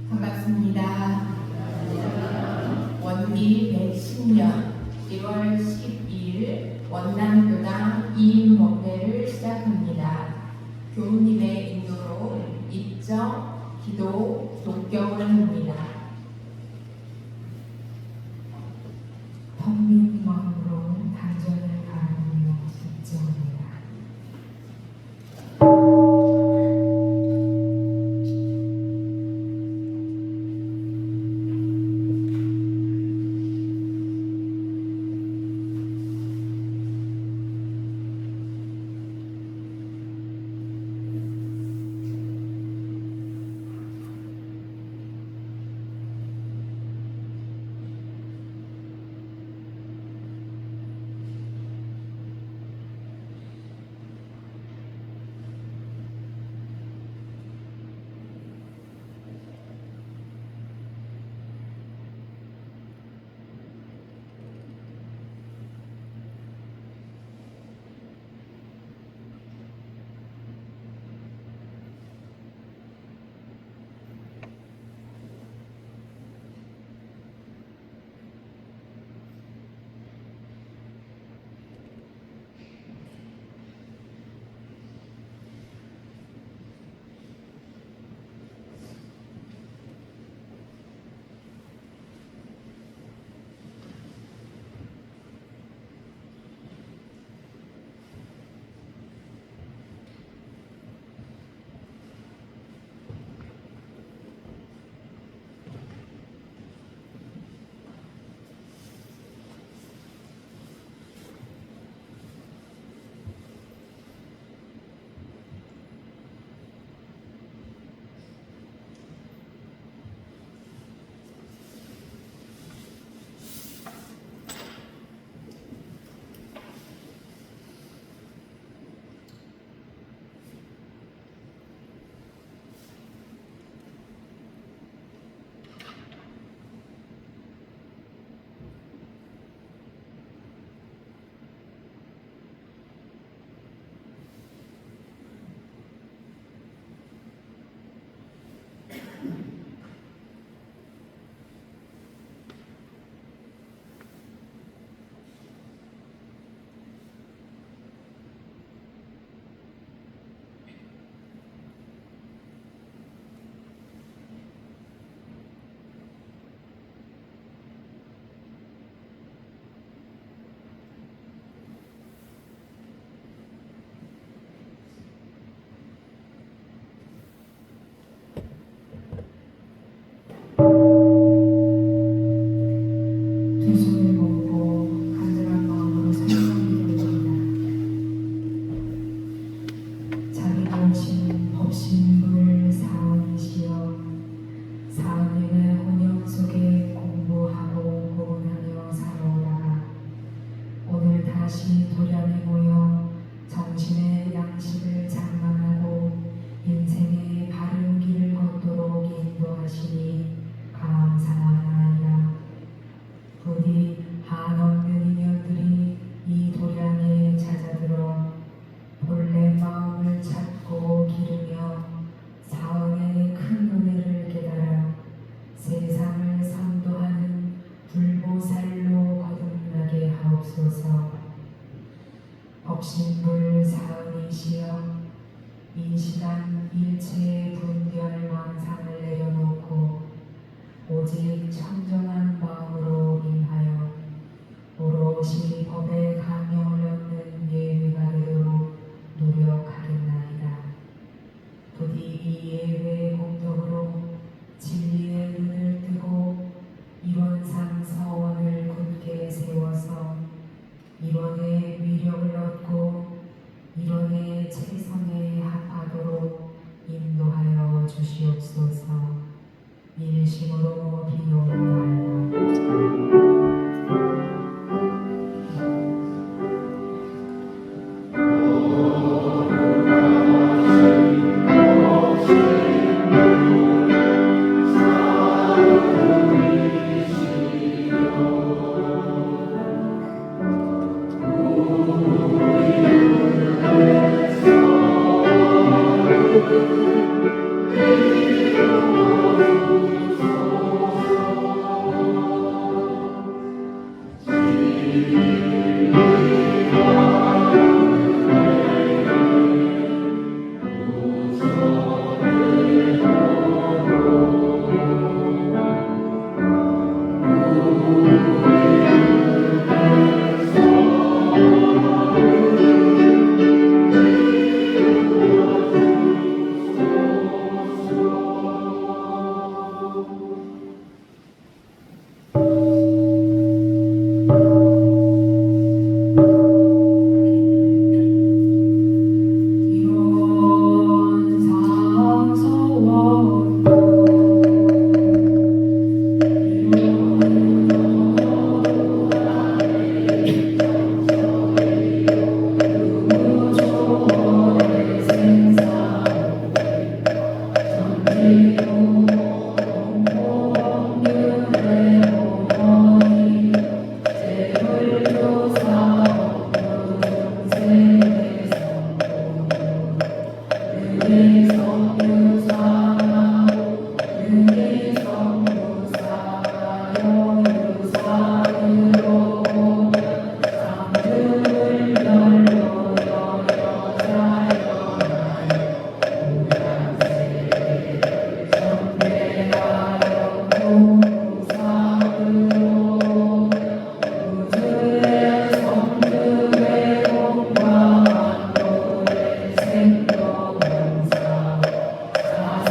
반갑습니다. 원기 110년 1월 12일 원남교당 2인 법회를 시작합니다. 교우님의 인도로 입정, 기도, 독경을 합니다. 텅빈 마음으로 단전을 바라보며 입정합니다. 두 손을 모으고 간절한 마음으로 설명드립니다. 자기 본신 법신물 사원이시여 사원님의 혼영 속에 공부하고 고운하며 살아오다가 오늘 다시 도련에 모여 정신의 양식을 장만하고 인생의 바른 길을 걷도록 인도하시니 감사하나이다. 부디 한없는 인연들이 이 도량에 찾아들어 본래 마음을 찾고 기르며 사원의 큰 은혜를 깨달아 세상을 선도하는 불보살로 거듭나게 하옵소서. 법신불 사은이시여 이 시간 일체의 분별 망상을 내려놓고 오직 청정한 마음으로 임하여 오롯이 법의 강령을 얻는 예외가 되도록 노력하겠나이다. 부디 이 예외의 공덕으로 진리의 눈을 뜨고 이론상 서원을 굳게 세워서 이론의 위력을 얻고 이론의 최선에 합하도록 인도하여 주시옵소서. 일심으로 비옵나이다. Oh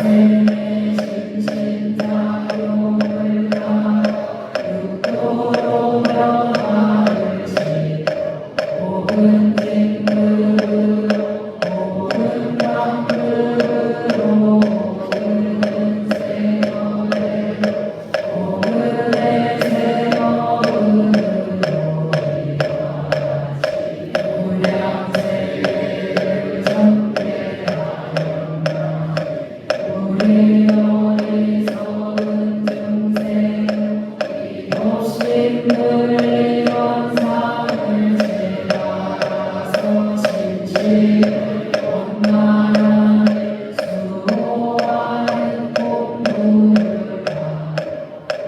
생의 심신자용을 다 육도로 변화를 시고 옳은 징그로 옳은 방법으로 옳은 생활대로 옳은 생업으로 무량세계를 전개하였나 우리 어리석은 중생 이없심을 원상을 제가서 심지를 원만하게 수호하는 공부를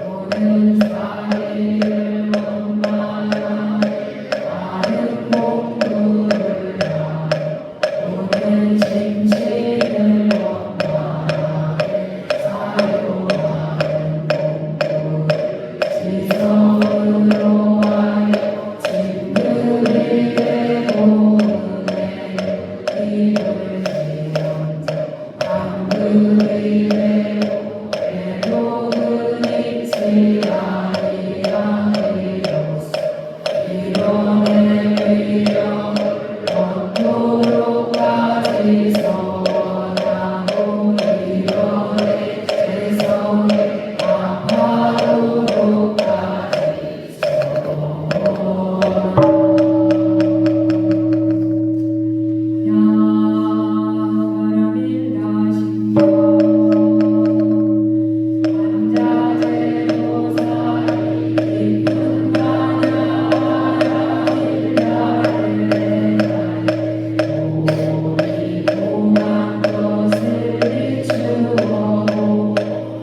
모든 사리를 원만하게 하는 공부를 모든 심지를 원만하게 사유하는 공부를 지성으로 하여 진들이 되고 은혜로 입을 지언자 방글이 되고 외로운 입시아리아리로서 이론의 위력을 얻도록까지 서원하고 이론의 재성을 아파도록까지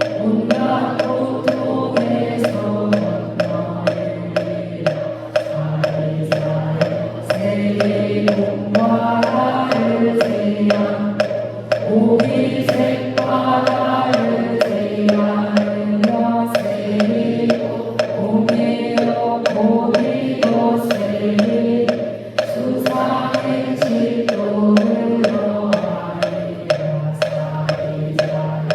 온갖 고통에서 세계 공화를 세양 오기색 바다를 세양하여 세리고 공예요 고리고 세리 수상의 실도를 하리라 사리자여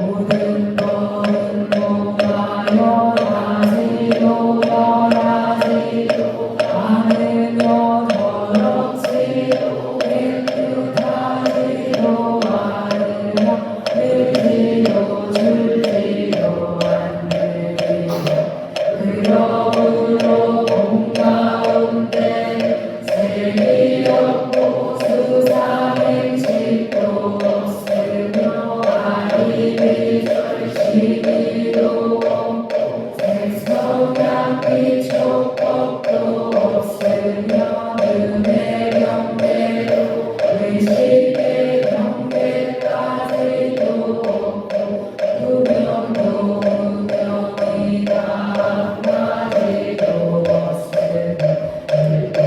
모든 것은 뭔가요 다시도 변하지도 않으며 더럽지도 깨끗하지도 않으며 늘지도 줄지도 않으리라 그러므로 공 가운데 세리 없고 수상행실도 없으며 아리비 절시기도 없고 색성향기 촉법도 없으며 은혜 경배도 의식의 경배까지도 없고 유명도 무명이다 한마디도 없으며 일도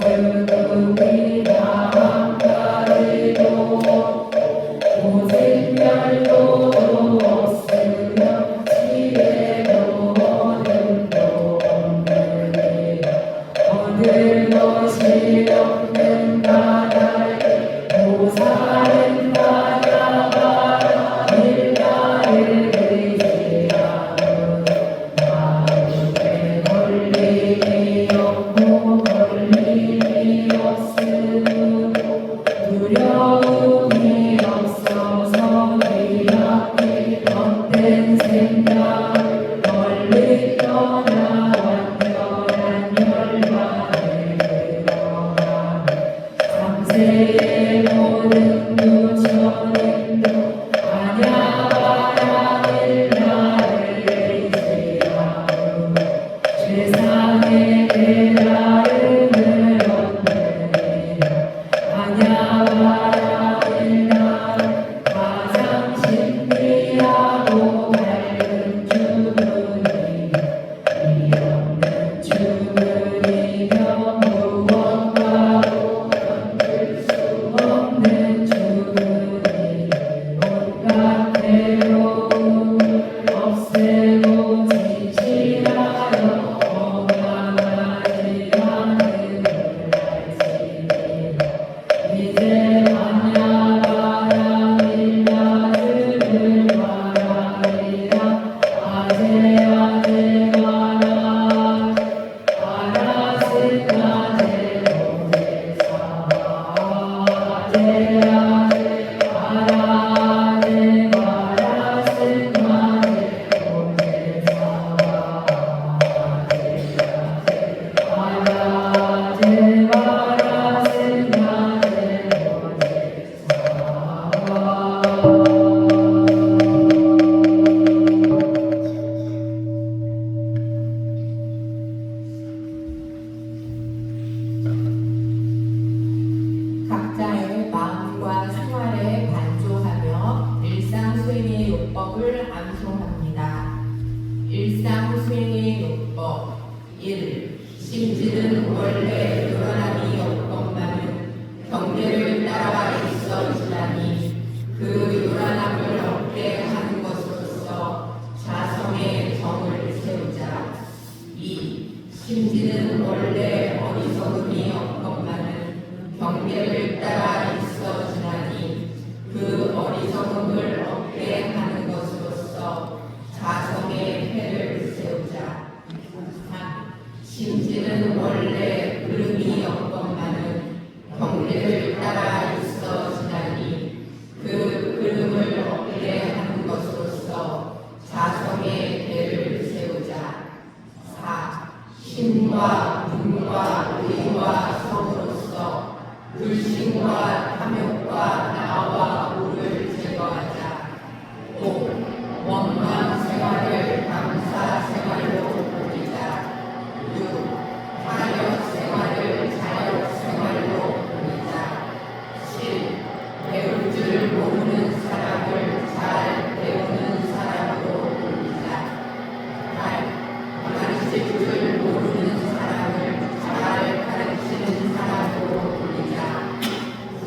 주둔이다 한마디도 없고 오직 멸도도 없으며 지혜도 어둠도 없느니라 얻을 것이 없는 바다에 모사는 바다바라 일나를 의지하며 마음에 걸림이 없고 걸림이 없으므로 두려움이 없어서 이 앞에 헛된 생각을 멀리 떠나 완전한 열반을 드러나 삼세의 모든 부처님도 아냐바라를 나를 의지하고 세상의 깨달음을 얻느니라 아냐바라를 나를 가장 신비하고 밝은 주문이 이 없는 주문이며 무엇과도 견딜 수 없는 주문이 온갖 괴로움을 없애고 진실하여 건강하지 않음을 알지니라 이제 만약 일상 수행의 요법 1. 심지는 원래 요란함이 없건만은 경계를 따라와 있어지다니 그 요란함을 없게 하는 것으로서 자성의 정을 세우자. 2. 심지는 원래 어리석음이 없건만은 경계를 따라 있어지다니 그 어리석음을 없게 하는 것으로서 자성의 해를 세우자. 3. 심지는 원래 그름이 없건만은 경계를 따라 있어지다니 그 그름을 없게 하는 것으로서 자성의 해를 세우자. 4. 신과 눈과 의와 성으로서 불신과 탐욕과 나와 우를 제거하자. 5. 원망 생활을 감사 생활로 옮기자. 6. 타력 생활을 자력 생활로 옮기자. 7. 배울 줄 모르는 사람을 잘 배우는 사람으로 옮기자. 8. 가르칠 줄 모르는 사람을 잘 가르치는 사람으로 옮기자. 9.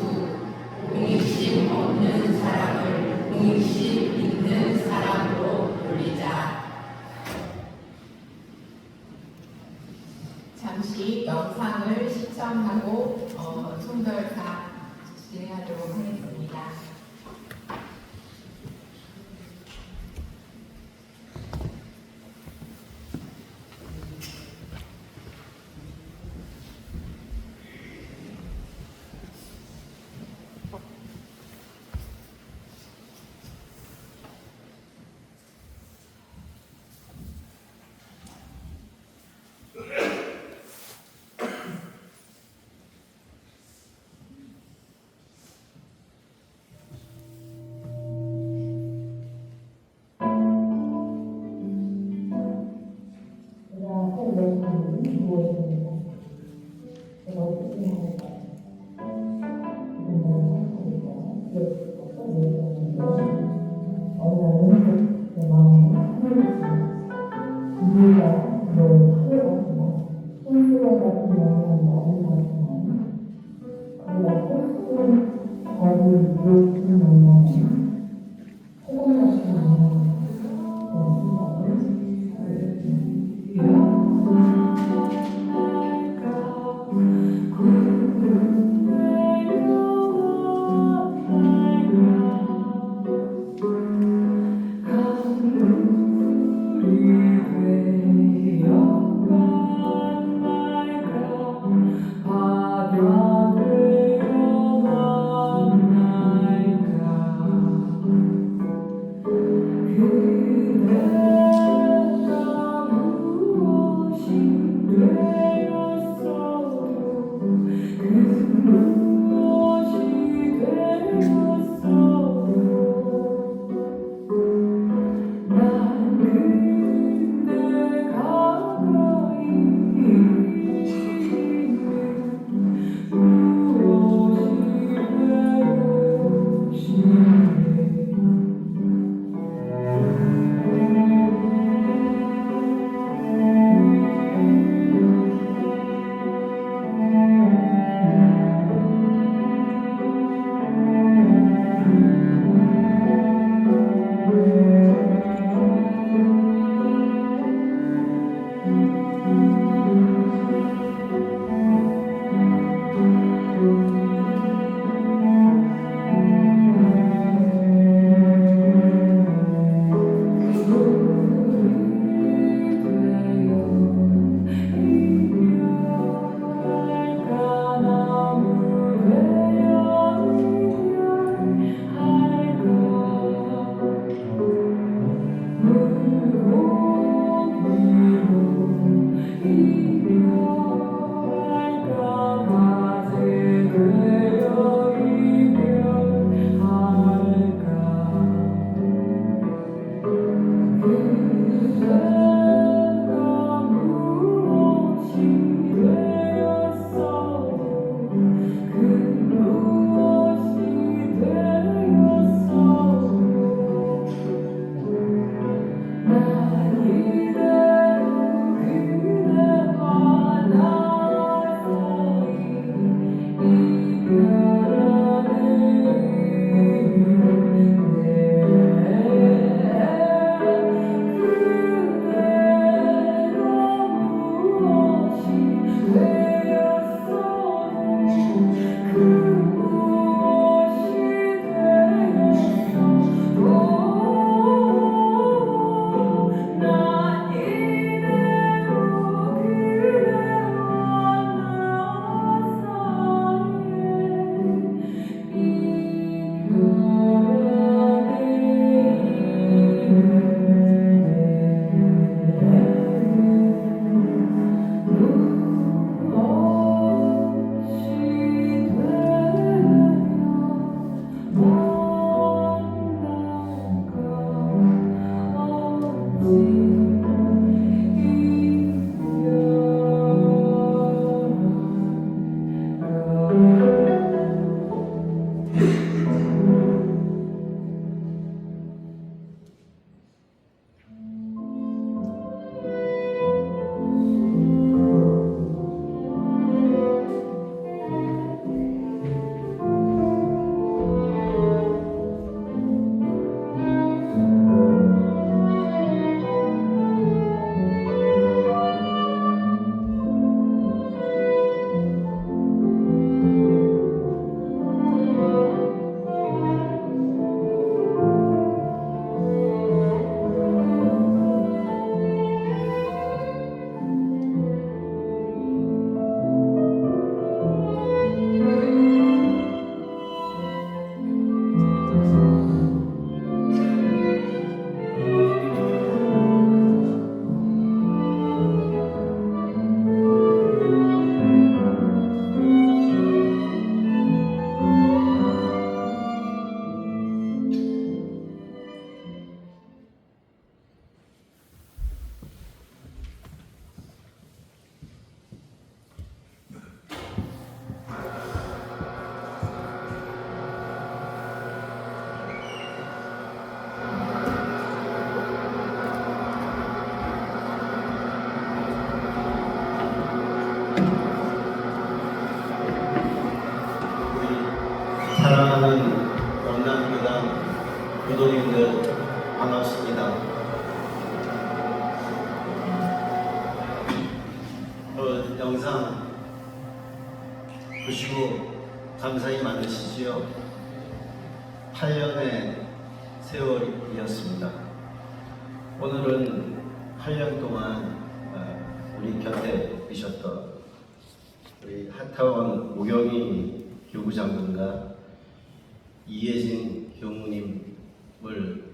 공익심 없는 사람을 공익심 있는 사람으로 돌리자. 잠시 영상을 시청하고 송별사 진행하도록 하겠습니다. 바다 되어 만날까 사랑하는 원남교당 교도님들 반갑습니다. 영상 보시고 감사히 많으시지요? 8년의 세월이었습니다. 오늘은 8년 동안 우리 곁에 계셨던 우리 하타원 오경희 교구장군과 이혜진 교무님을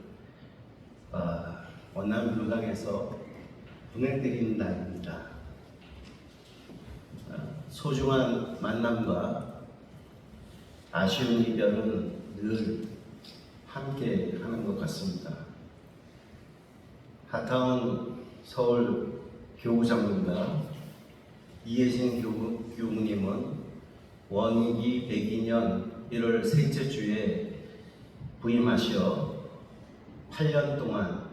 원남교당에서 보내드리는 날입니다. 소중한 만남과 아쉬운 이별은 늘 함께 하는 것 같습니다. 하타원 서울 교구장군과 이혜진 교무님은 원익이 102년 1월 셋째 주에 부임하시어 8년 동안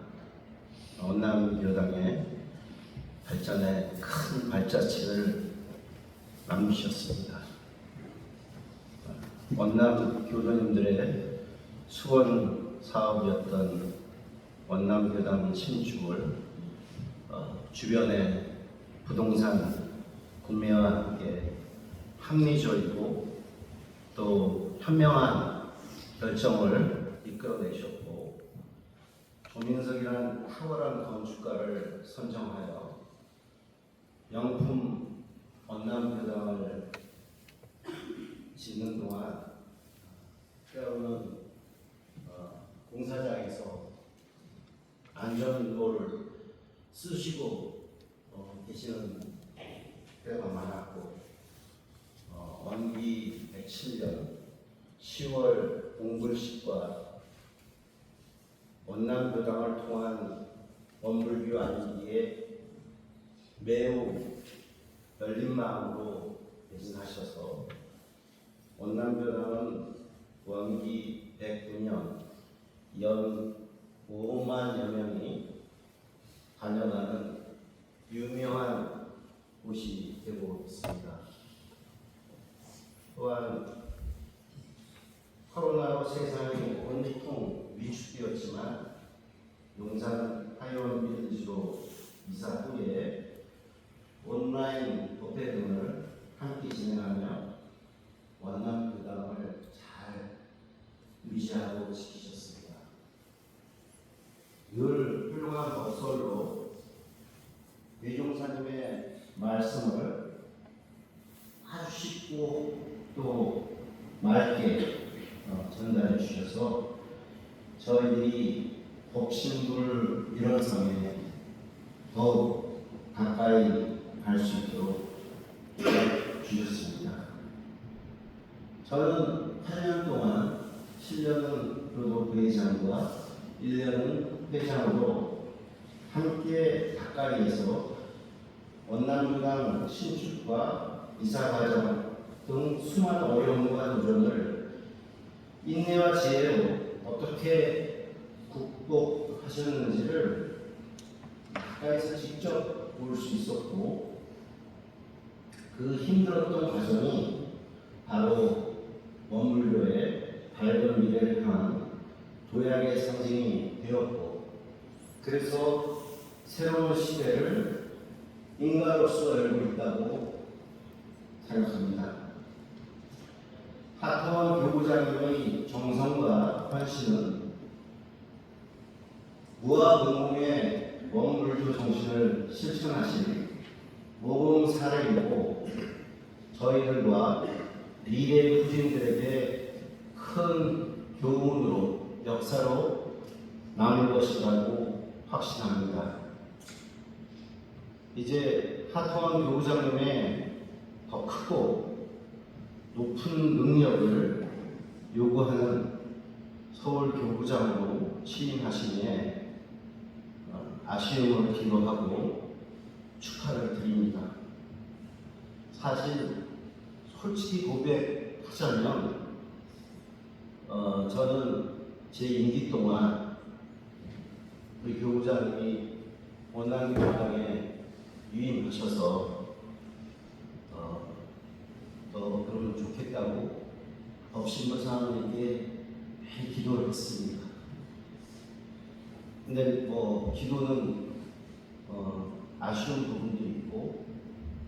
원남교당의 발전에 큰 발자취를 남기셨습니다. 원남 교도님들의 수원 사업이었던 원남교당 신축을 주변의 부동산 구매와 함께 합리적이고 또 현명한 결정을 이끌어내셨고, 조민석이라는 탁월한 건축가를 선정하여 명품 원남교당을 짓는 동안 때로는 공사장에서 안전로를 쓰시고 계시는 때가 많았고, 원기 107년 10월 봉불식과 원남교당을 통한 원불교 안기에 매우 열린 마음으로 대신하셔서 원남교당은 원기 109년 연 5만여 명이 다녀가는 유명한 곳이 되고 있습니다. 또한 코로나로 세상이 온통 위축되었지만 용산 하이원 빌리지로 이사 후에 온라인 법회 등을 함께 진행하며 원남교당을 잘 유지하고 지키셨습니다. 늘 훌륭한 법설로 외종사님의 말씀을 아주 쉽고 또 맑게 전달해 주셔서 저희들이 복심을 일어서에 더욱 가까이 갈 수 있도록 주셨습니다. 저는 8년 동안 7년은 교도 회장과 1년은 회장으로 함께 가까이에서 원남교당 신축과 이사 과정 등 수많은 어려움과 도전을 인내와 지혜로 어떻게 극복하셨는지를 가까이서 직접 볼 수 있었고, 그 힘들었던 과정이 바로 원불교의 밝은 미래를 향한 도약의 상징이 되었고, 그래서 새로운 시대를 인가로서 열고 있다고 생각합니다. 하태원 교구장님의 정성과 헌신은 무아공공의 원불교 정신을 실천하신 모범 사례이고, 저희들과 미래 후진들에게 큰 교훈으로, 역사로 남을 것이라고 확신합니다. 이제 하태원 교구장님의 더 크고 높은 능력을 요구하는 서울 교구장으로 취임하시기에 아쉬움을 기도하고 축하를 드립니다. 사실 솔직히 고백하자면 저는 제 임기 동안 우리 교구장님이 원남교당에 유임하셔서 더 그러면 좋겠다고 법신부사님에게 매일 기도를 했습니다. 근데 기도는 아쉬운 부분도 있고,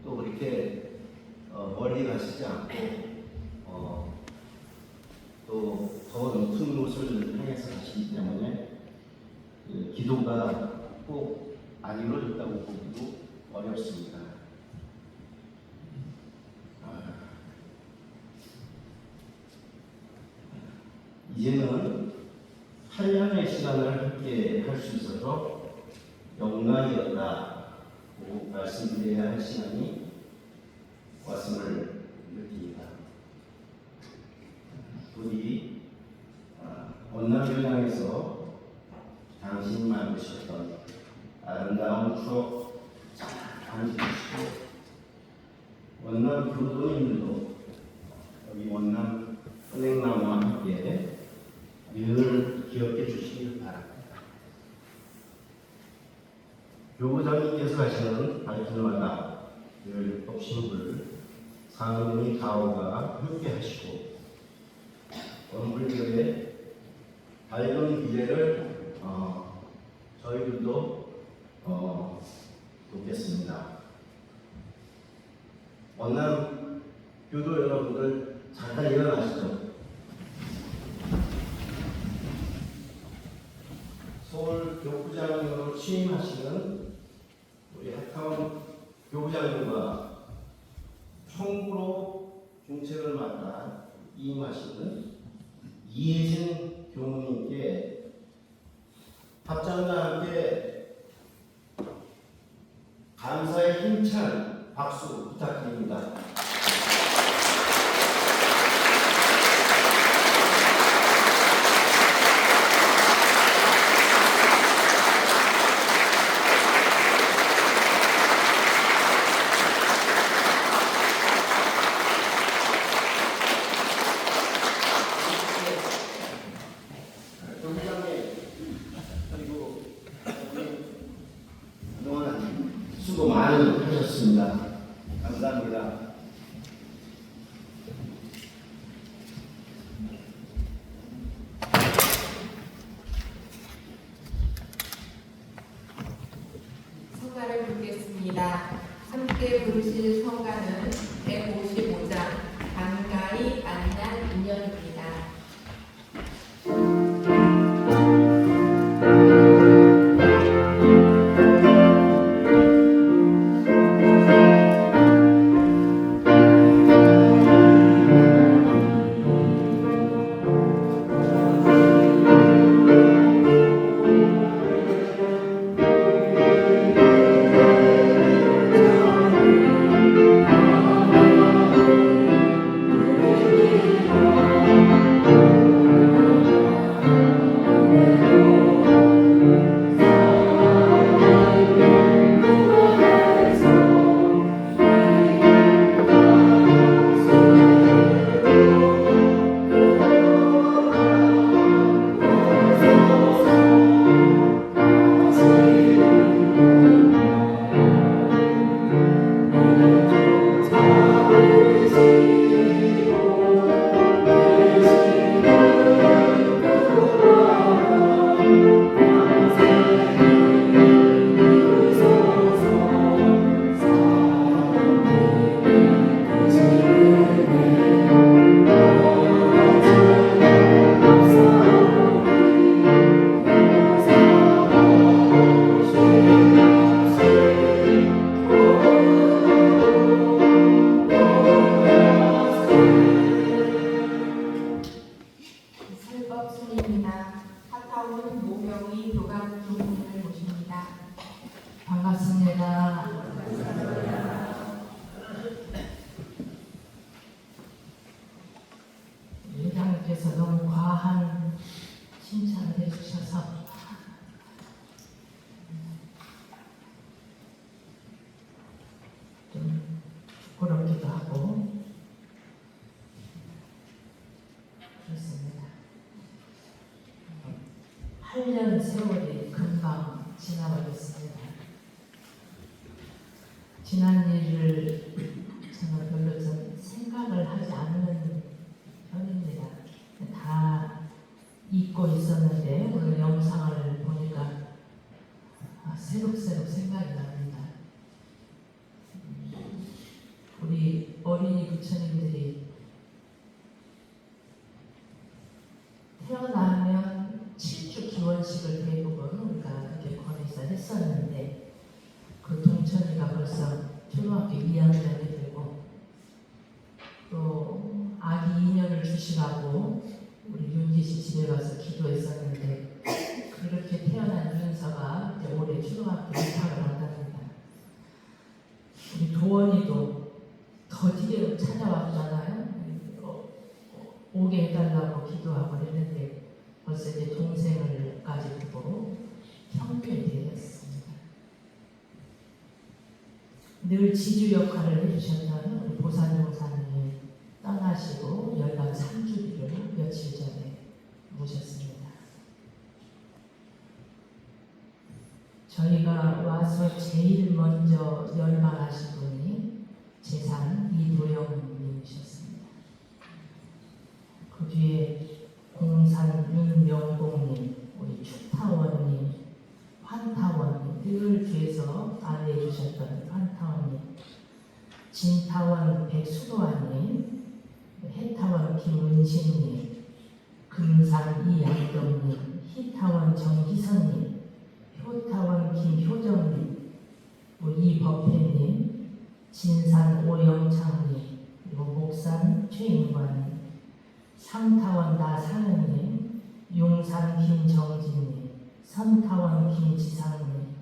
또 그렇게 멀리 가시지 않고 또 더 높은 곳을 향해서 가시기 때문에 그 기도가 꼭 안 이루어졌다고 보기도 어렵습니다. 이제는 8년의 시간을 함께 할 수 있어서 영광이었다고 말씀드려야 할 시간이 왔음을 느낍니다. 우리 원남교장에서 당신이 만드셨던 아름다운 추억 잘 간직하시고, 원남 교도님들도 여기 원남 은행나무와 함께 늘 기억해 주시길 바랍니다. 교구장님께서 하시는 발길마다 늘 법신불, 상은이 가오가 함께 하시고, 원불교의 밝은 미래를 저희들도 돕겠습니다. 원남 교도 여러분들 잠깐 일어나시죠. 서울 교구장으로 취임하시는 우리 하태원 교구장님과 총부로 중책을 맡아 임하시는 이혜진 교무님께 합장과 함께 감사의 힘찬 박수 부탁드립니다. 수고 많이 하셨습니다. 감사합니다. 성가를 부르겠습니다. 함께 부르실 성가는 155장 반가이 만난 인연입니다. 축원입니다. 하타원 모명이 교감 교무님을 모십니다. 반갑습니다. 회장님께서 너무 과한 칭찬을 해주셔서 좀 부끄럽기도 하고 그렇습니다. 8년 세월이 금방 지나버렸습니다. 지난 일을 저는 별로 좀 생각을 하지 않는 편입니다. 다 잊고 있었는데 오늘 영상을 보니까 새록새록 생각이 납니다. 우리 어린이 부처님들이 태어나면 7주 기원식을 대부분 우리가 이렇게 권해서 했었는데 그 동천이가 벌써 초등학교 2학년이 되고 또 아기 인연을 주시라고 우리 윤기 씨 집에 가서 기도했었는데 그렇게 태어난 윤서가 이제 올해 초등학교 입학을 한답니다. 우리 도원이도 더디게 찾아왔잖아요. 오게 해달라고 기도하고 했는데 벌써 이제 동생을까지 두고 형편이 되었습니다. 늘 지주 역할을 해주셨던 우리 보살용사님이 떠나시고 열반 3주기를 며칠 전에 모셨습니다. 저희가 와서 제일 먼저 열반하신 분이 재산 이도영님이셨습니다. 그 뒤에 공산 윤명봉님, 우리 축타원님, 환타원님, 늘 뒤에서 안내해 주셨던 환타원님, 진타원 백수도환님, 해타원 김은신님, 금산 이양동님, 희타원 정희선님, 효타원 김효정님, 이법회님, 진산 오영창님, 그리고 목산 최인관님, 상타원 나상은님, 용산 김정진님, 선타원 김지상님,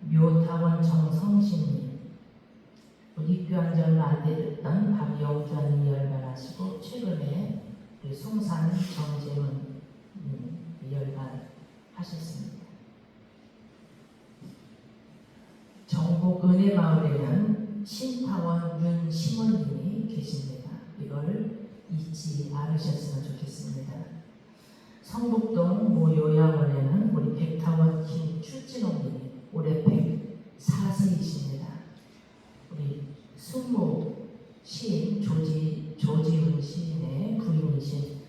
묘타원 정성신님, 입교한 지 얼마 안 됐던 박영주님이 열반하시고 최근에 송산 정재훈 열반하셨습니다. 정복 은혜마을에는 신타원 윤심원님이 계십니다. 이걸 잊지 않으셨으면 좋겠습니다. 성북동 모요양원에는 우리 백타원 김출진홍님이 올해 104세이십니다. 우리 숙모 시인 조지훈 시인의 부인이신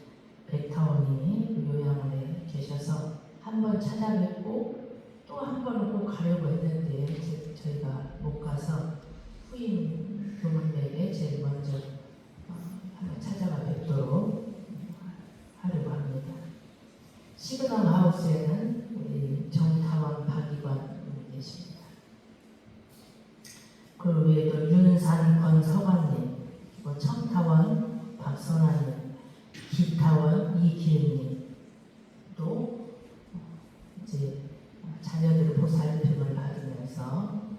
백타원님이 요양원에 계셔서 한번 찾아뵙고 또 한 번은 꼭 가려고 했는데 저희가 못 가서 후임 교문에게 제일 먼저 한번 찾아가 뵙도록 하려고 합니다. 시그널 하우스에는 우리 정타원 박이관 계십니다. 그 외에도 윤산 권서관님, 청타원 박선아님, 기타원 이기은님, 또 이제 자녀들 보살핌을 받으면서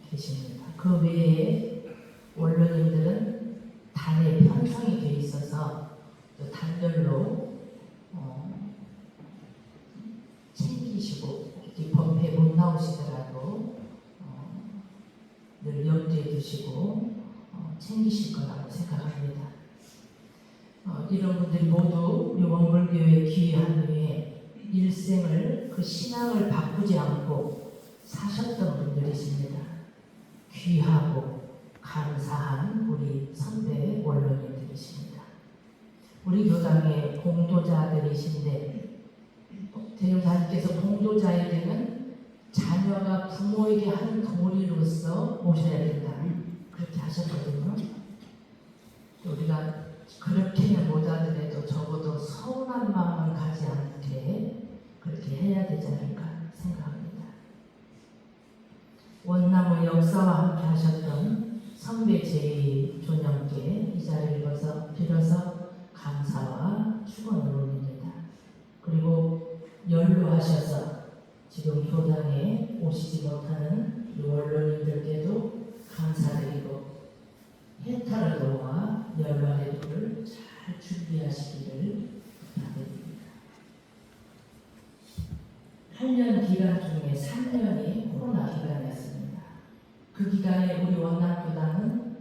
계십니다. 그 외에 원로님들은 단에 편성이 되어 있어서 또 단별로 챙기시고 법회 못 나오시더라도 늘 염두에 두시고 챙기실 거라고 생각합니다. 이런 분들이 모두 우리 원불교에 귀한 후에 일생을 그 신앙을 바꾸지 않고 사셨던 분들이십니다. 귀하고 감사한 우리 선배 원로님들이십니다. 우리 교당의 공도자들이신데 대종사님께서 공도자에게는 자녀가 부모에게 하는 도리로서 모셔야 된다 그렇게 하셨거든요. 우리가 그렇게는 못하더라도 적어도 서운한 마음을 가지 않게 그렇게 해야 되지 않을까 생각합니다. 원나무 역사와 함께 하셨던 선배 제2 존영께 이 자리를 빌어서 감사와 축원을 올립니다. 고려하셔서 지금 교당에 오시지 못하는 이 원로님들께도 감사드리고 해탈을 도와 열반의 도를 잘 준비하시기를 부탁드립니다. 8년 기간 중에 3년이 코로나 기간이었습니다. 그 기간에 우리 원남교당은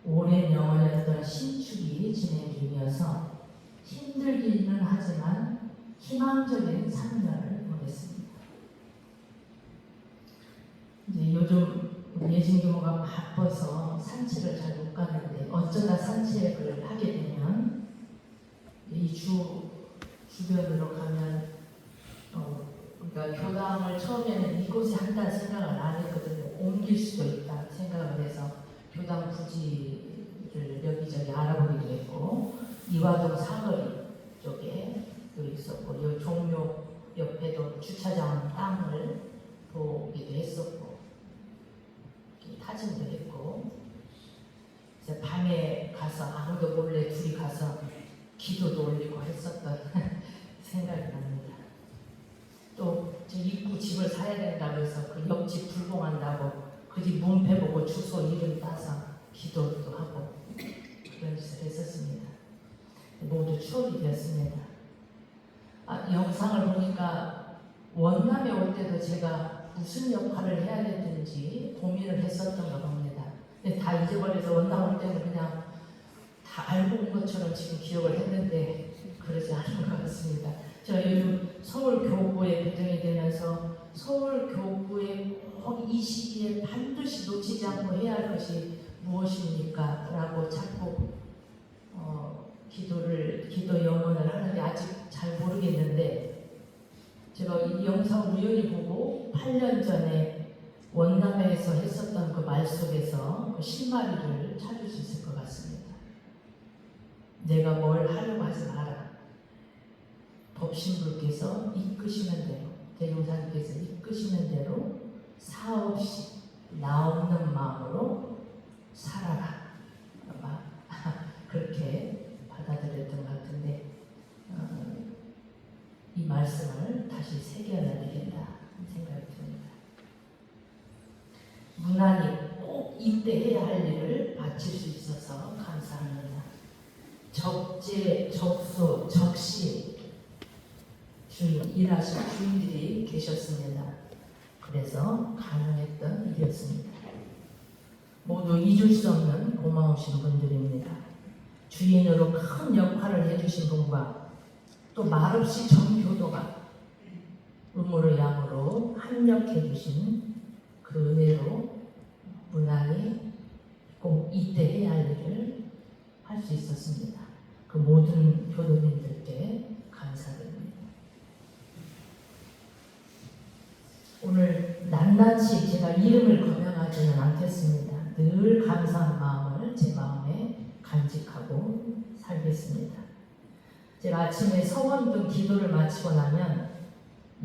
오랜 영원했던 신축이 진행 중이어서 힘들기는 하지만 희망적인 3년을 보냈습니다. 이제 요즘 예진 교모가 바빠서 산책을 잘 못 가는데 어쩌다 산책을 하게 되면 이 주변으로 가면 그러니까 교당을 처음에는 이곳에 한다는 생각을 안 했거든요. 옮길 수도 있다 생각을 해서 교당 부지를 여기저기 알아보기도 했고 이화동 사거리 쪽에 또 있었고 이 종묘 옆에도 주차장 땅을 보기도 했었고 타진도 했고 그래서 밤에 가서 아무도 몰래 둘이 가서 기도도 올리고 했었던 생각이 납니다. 또 저 입구 집을 사야 된다고 해서 그 옆집 불공한다고 그 집 문패 보고 주소 이름 따서 기도도 하고 그런 짓을 했었습니다. 모두 추억이 되었습니다. 영상을 보니까 원남에 올 때도 제가 무슨 역할을 해야 되는지 고민을 했었던 것 봅니다. 근데 다 잊어버려서 원남 올 때는 그냥 다 알고 온 것처럼 지금 기억을 했는데 그러지 않은 것 같습니다. 제가 요즘 서울 교구에 배정이 되면서 서울 교구에 꼭 이 시기에 반드시 놓치지 않고 해야 할 것이 무엇입니까? 라고 자꾸 기도 영혼을 하는데 아직 잘 모르겠는데 제가 이 영상 우연히 보고 8년 전에 원남회에서 했었던 그 말 속에서 그 실마리를 찾을 수 있을 것 같습니다. 내가 뭘 하려고 하지 마라. 법신부께서 이끄시는 대로, 대종사님께서 이끄시는 대로 사없이 나 없는 마음으로 살아라. 그렇게 받아들였던 것 같은데 이 말씀을 다시 새겨야 되겠다 생각이 듭니다. 무난히 꼭 이때 해야 할 일을 바칠 수 있어서 감사합니다. 적재, 적수, 적시 주인, 일하실 주인들이 계셨습니다. 그래서 가능했던 일이었습니다. 모두 잊을 수 없는 고마우신 분들입니다. 주인으로 큰 역할을 해주신 분과 또 말없이 정교도가 음으로 양으로 합력해 주신 그 은혜로 무난히 꼭 이때 해야 할 일을 할 수 있었습니다. 그 모든 교도님들께 감사드립니다. 오늘 낱낱이 제가 이름을 거명하지는 않겠습니다. 늘 감사한 마음을 제 마음에 간직하고 살겠습니다. 제가 아침에 서원등 기도를 마치고 나면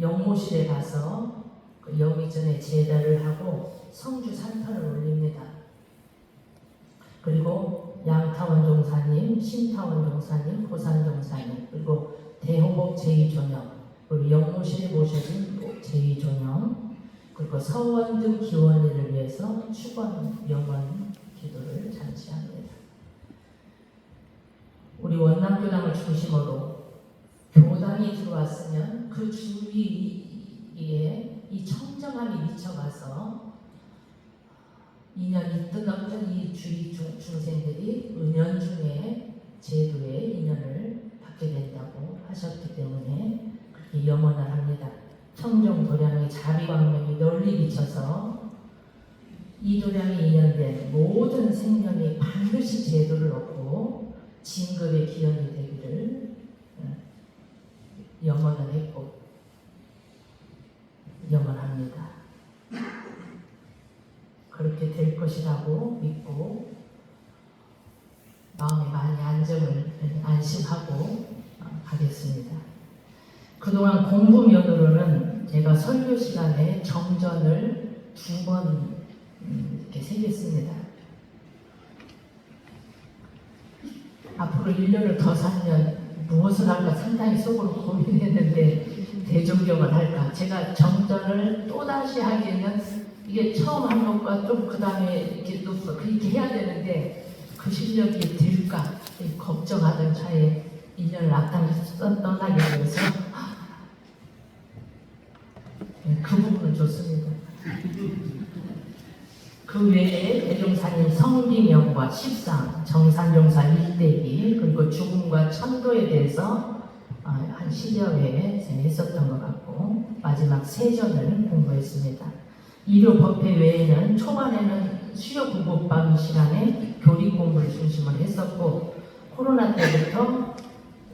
영모실에 가서 그 영이 전에 제단을 하고 성주 산타를 올립니다. 그리고 양타원 종사님, 신타원 종사님, 고산 종사님, 그리고 대호복 제2조령, 그리고 영모실에 모셔진 제2조령, 그리고 서원등 기원일을 위해서 축원 영원 기도를 잔치합니다. 우리 원남교당을 중심으로 교당이 들어왔으면 그 주위에 이 청정함이 미쳐가서 인연이 있든 없든 이 주위 중생들이 은연중에 제도의 인연을 받게 된다고 하셨기 때문에 그렇게 염원을 합니다. 청정 도량의 자비광명이 널리 비쳐서 이 도량에 인연된 모든 생명이 반드시 제도를 얻고 진급의 기원이 되기를 염원을 했고 염원합니다. 그렇게 될 것이라고 믿고 마음에 많이 안심하고 가겠습니다. 그동안 공부 면으로는 제가 설교 시간에 정전을 2번 이렇게 새겼습니다. 앞으로 1년을 더 살면 무엇을 할까 상당히 속으로 고민했는데 대중 변경을 할까? 제가 정전을 또다시 하기에는 이게 처음 한 것과 좀 그 다음에 이렇게 또 그렇게 해야 되는데 그 실력이 될까? 걱정하던 차에 1년을 앞당겨서 떠나게 되어서 그 부분은 좋습니다. 그 외에 대종사님 성비명과 십상, 정산종사 일대기, 그리고 죽음과 천도에 대해서 한 10여 회 했었던 것 같고, 마지막 세전을 공부했습니다. 이료 법회 외에는 초반에는 수요 구급방 시간에 교리 공부를 중심으로 했었고, 코로나 때부터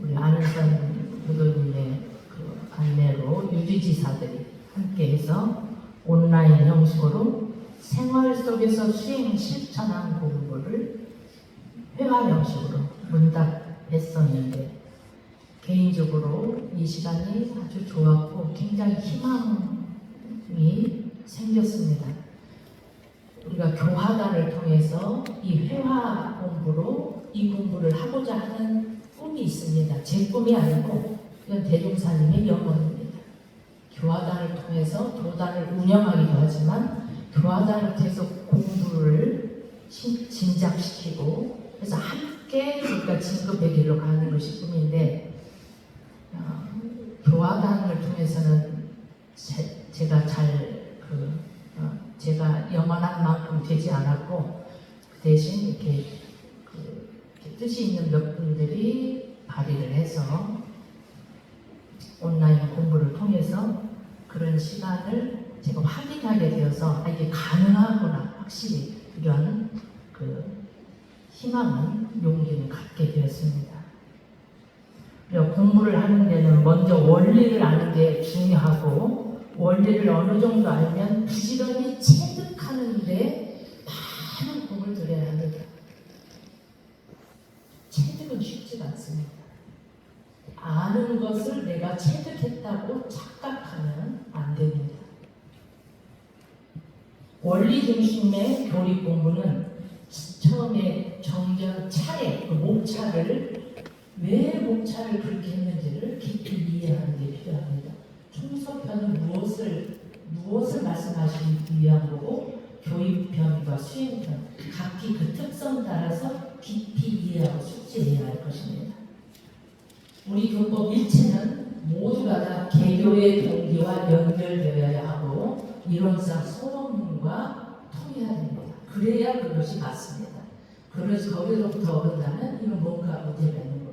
우리 안은선 부도님의 그 안내로 유지지사들이 함께해서 온라인 형식으로 생활 속에서 수행 실천한 공부를 회화 형식으로 문답했었는데, 개인적으로 이 시간이 아주 좋았고 굉장히 희망이 생겼습니다. 우리가 교화단을 통해서 이 회화 공부로 이 공부를 하고자 하는 꿈이 있습니다. 제 꿈이 아니고 이건 대종사님의 영혼입니다. 교화단을 통해서 도단을 운영하기도 하지만 교화단을 통해서 공부를 진작시키고 그래서 함께 우리가 진급의 길로 가는 것이 꿈인데, 교화단을 통해서는 제가 제가 영원한 만큼 되지 않았고, 그 대신 이렇게 뜻이 있는 몇 분들이 발의를 해서 온라인 공부를 통해서 그런 시간을 제가 확인하게 되어서 이게 가능하구나, 확실히 이런 그 희망은, 용기를 갖게 되었습니다. 공부를 하는 데는 먼저 원리를 아는 게 중요하고, 원리를 어느 정도 알면 부지런히 체득하는데 많은 공을 들여야 합니다. 체득은 쉽지가 않습니다. 아는 것을 내가 체득했다고 착각하면 안 됩니다. 원리 중심의 교리 공부는 처음에 정전 차례, 그 목차를, 왜 목차를 그렇게 했는지를 깊이 이해하는 게 필요합니다. 총서편은 무엇을 말씀하시기 위한 거고, 교육편과 수행편, 각기 그 특성 따라서 깊이 이해하고 숙지해야 할 것입니다. 우리 교법 일체는 모두가 다 개교의 동기와 연결되어야 하고 이론상 서론과 통해야 됩니다. 그래야 그것이 맞습니다. 그래서 거기서부터 어른다면 이건 뭔가 문제가 있는 겁니다.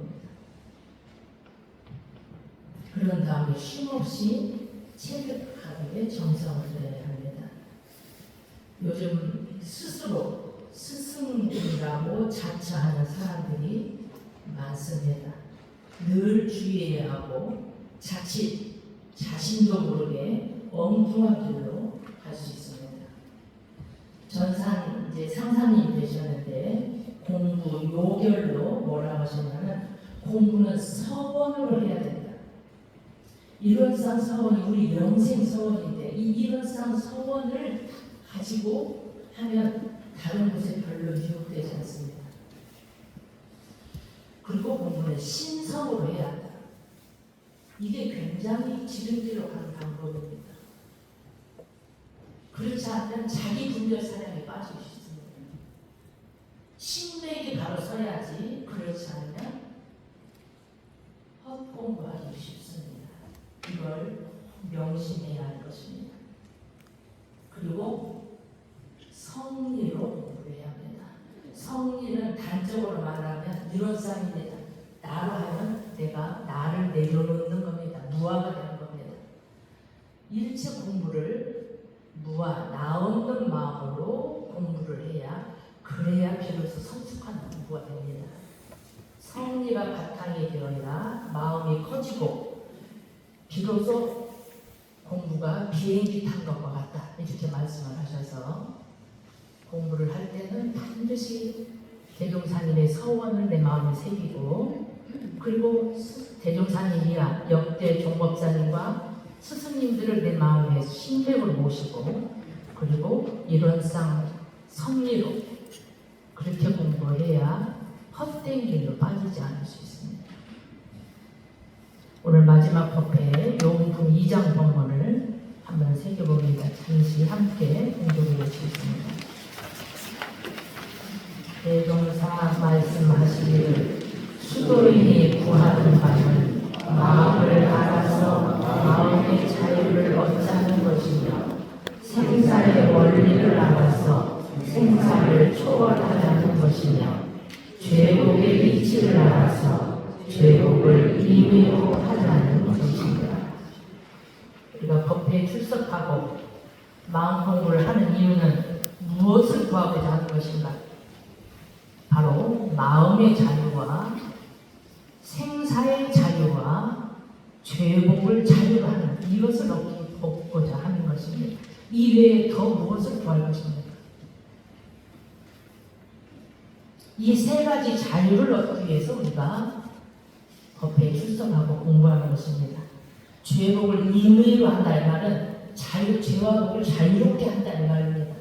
그런 다음에 쉼없이 체득하기에 정성을 들여야 합니다. 요즘 스스로 스승이라고 자처하는 사람들이 많습니다. 늘 주의해야 하고 자칫 자신도 모르게 엉뚱한 길로 갈 수 있습니다. 전산 이제 상사님 되셨는데 공부 요결로 뭐라고 하셨냐면, 공부는 서원으로 해야 된다. 이론상 서원이 우리 영생 서원인데 이 이론상 서원을 가지고 하면 다른 곳에 별로 유혹되지 않습니다. 그리고 공부는 신성으로 해야 한다. 이게 굉장히 지름길로 가는 방법입니다. 그렇지 않으면 자기 분별 사량에 빠지기 쉽습니다. 신맥이 바로 서야지, 그렇지 않으면 헛공부하기 쉽습니다. 이걸 명심해야 할 것입니다. 그리고 성리로 공부해야 합니다. 성리는 단적으로 말하면 이론상입니다. 나로 하면 내가 나를 내려놓는 겁니다. 무아가 되는 겁니다. 일체 공부를 무아, 나 없는 마음으로 공부를 해야, 그래야 비로소 성숙한 공부가 됩니다. 성리가 바탕이 되어야 마음이 커지고 비로소 공부가 비행기 탄 것과 같다, 이렇게 말씀을 하셔서 공부를 할 때는 반드시 대종사님의 서원을 내 마음에 새기고, 그리고 대종사님이야 역대 종법사님과 스승님들을 내 마음에 신뢰로 모시고, 그리고 이론상 성리로 그렇게 공부해야 헛된 길로 빠지지 않을 수 있습니다. 오늘 마지막 법회 용품 2장 함께 공동으로 치겠습니다. 대종사 말씀하시기를 수도인이 구하는 바는 마음을 알아서 마음의 자유를 얻자는 것이며 생사의 원리를 알아서 생사를 초월하자는 것이며 죄복의 이치를 알아서 죄복을 임의로 하자는 것입니다. 우리가 법회에 출석하고 마음 공부를 하는 이유는 무엇을 구하고자 하는 것인가? 바로 마음의 자유와 생사의 자유와 죄복을 자유하는 이것을 얻고자 하는 것입니다. 이외에 더 무엇을 구할 것입니까? 이 세 가지 자유를 얻기 위해서 우리가 법회에 출석하고 공부하는 것입니다. 죄복을 임의로 한다 이 말은 죄와 복을 자유롭게 한다 이 말입니다.